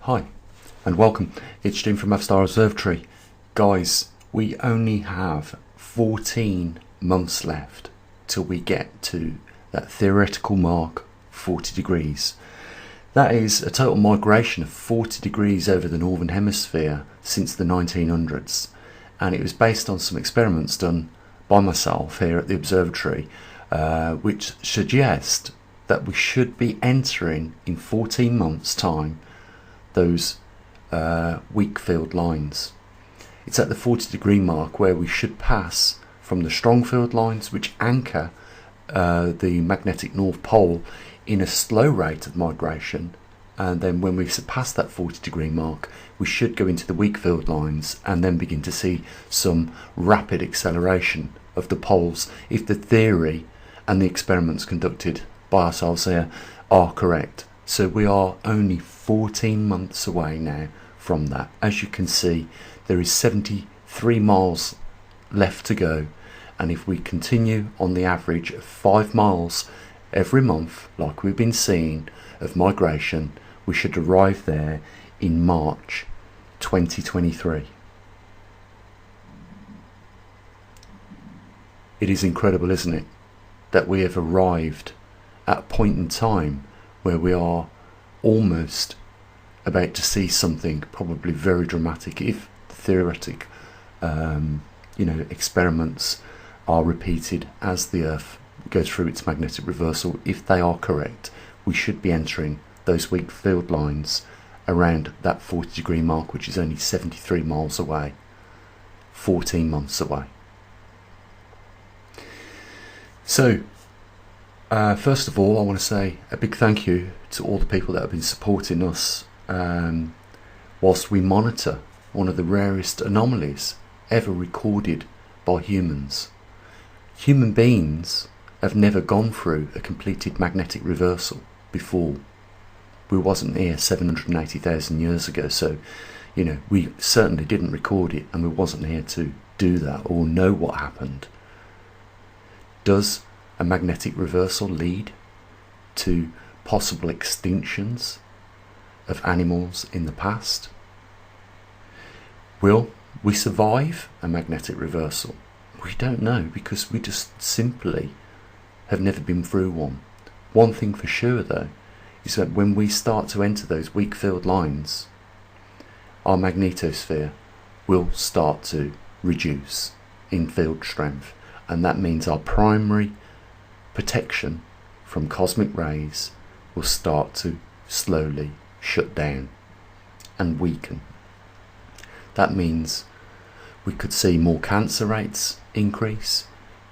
Hi and welcome. It's Jim from maverickstar Observatory. Guys, we only have 14 months left till we get to that theoretical mark, 40 degrees. That is a total migration of 40 degrees over the northern hemisphere since the 1900s, and it was based on some experiments done by myself here at the observatory, which suggest that we should be entering in 14 months time those weak field lines. It's at the 40 degree mark where we should pass from the strong field lines, which anchor the magnetic North Pole in a slow rate of migration, and then when we surpass that 40 degree mark we should go into the weak field lines and then begin to see some rapid acceleration of the poles if the theory and the experiments conducted by ourselves here are correct. So we are only 14 months away now from that. As you can see, there is 73 miles left to go, and if we continue on the average of 5 miles every month like we've been seeing of migration, we should arrive there in March 2023. It is incredible, isn't it, that we have arrived at a point in time where we are almost about to see something probably very dramatic if the theoretic experiments are repeated as the Earth goes through its magnetic reversal. If they are correct, we should be entering those weak field lines around that 40 degree mark, which is only 73 miles away, 14 months away. So first of all, I want to say a big thank you to all the people that have been supporting us whilst we monitor one of the rarest anomalies ever recorded by humans. Human beings have never gone through a completed magnetic reversal before. We wasn't here 780,000 years ago, so we certainly didn't record it, and we wasn't here to do that or know what happened. Does a magnetic reversal lead to possible extinctions of animals in the past? Will we survive a magnetic reversal? We don't know, because we just simply have never been through one. One thing for sure though is that when we start to enter those weak field lines, our magnetosphere will start to reduce in field strength, and that means our primary protection from cosmic rays will start to slowly shut down and weaken. That means we could see more cancer rates increase,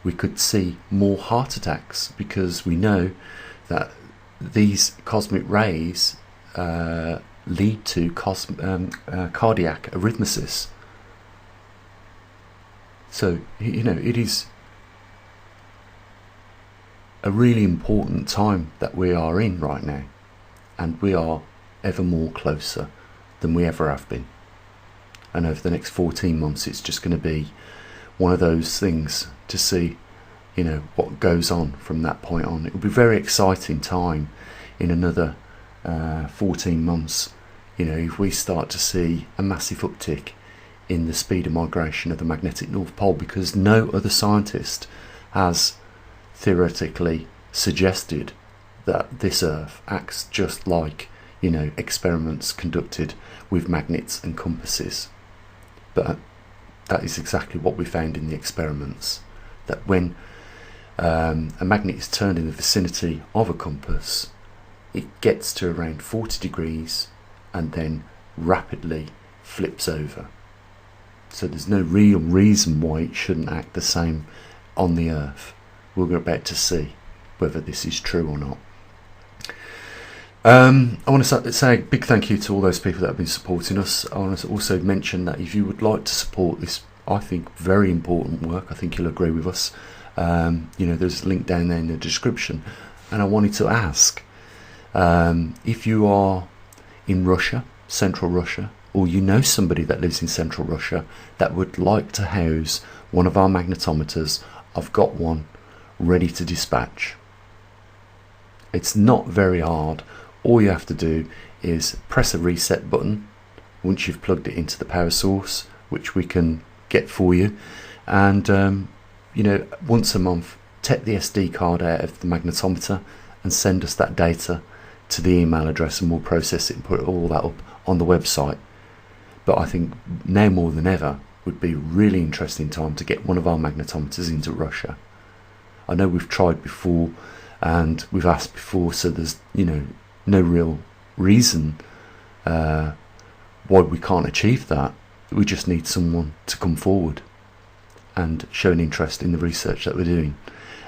we could see more heart attacks, because we know that these cosmic rays lead to cardiac arrhythmia. So it is a really important time that we are in right now, and we are ever more closer than we ever have been. And over the next 14 months it's just going to be one of those things to see what goes on from that point on. It will be a very exciting time in another 14 months, if we start to see a massive uptick in the speed of migration of the magnetic North Pole, because no other scientist has theoretically suggested that this Earth acts just like experiments conducted with magnets and compasses. But that is exactly what we found in the experiments, that when a magnet is turned in the vicinity of a compass, it gets to around 40 degrees and then rapidly flips over. So there's no real reason why it shouldn't act the same on the Earth. We're about to see whether this is true or not. I want to say a big thank you to all those people that have been supporting us. I want to also mention that if you would like to support this, I think, very important work, I think you'll agree with us, there's a link down there in the description. And I wanted to ask, if you are in Russia, central Russia, or somebody that lives in central Russia that would like to house one of our magnetometers, I've got one ready to dispatch. It's not very hard. All you have to do is press a reset button once you've plugged it into the power source, which we can get for you, and once a month take the SD card out of the magnetometer and send us that data to the email address, and we'll process it and put all that up on the website. But I think now more than ever would be a really interesting time to get one of our magnetometers into Russia. I know we've tried before and we've asked before, so there's no real reason why we can't achieve that. We just need someone to come forward and show an interest in the research that we're doing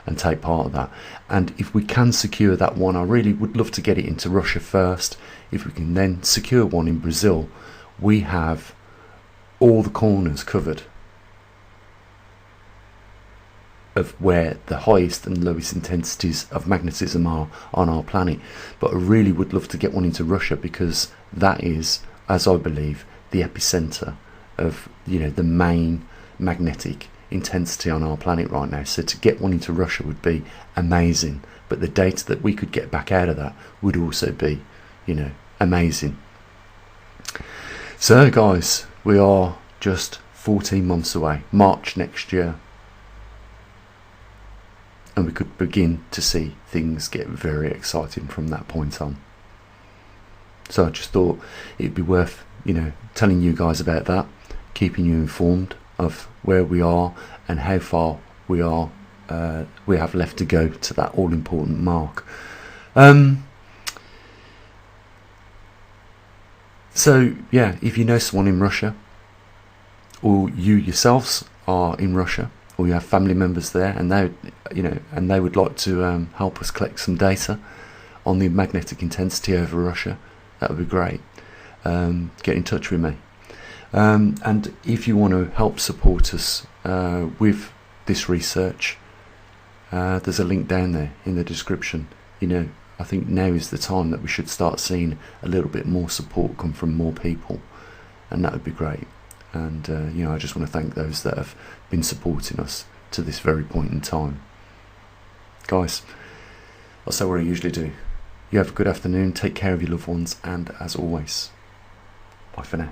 and take part of that. And if we can secure that one, I really would love to get it into Russia first. If we can then secure one in Brazil, we have all the corners covered of where the highest and lowest intensities of magnetism are on our planet. But I really would love to get one into Russia, because that is, as I believe, the epicenter of the main magnetic intensity on our planet right now. So to get one into Russia would be amazing, but the data that we could get back out of that would also be amazing. So guys, we are just 14 months away, March next year, and we could begin to see things get very exciting from that point on. So I just thought it'd be worth telling you guys about that, keeping you informed of where we are and how far we have left to go to that all important mark. So yeah, if you know someone in Russia, or you yourselves are in Russia, or you have family members there, and they would like to help us collect some data on the magnetic intensity over Russia, that would be great. Get in touch with me. And if you want to help support us with this research, there's a link down there in the description. I think now is the time that we should start seeing a little bit more support come from more people, and that would be great. And I just want to thank those that have been supporting us to this very point in time. Guys, I'll say what I usually do. You have a good afternoon, take care of your loved ones, and as always, bye for now.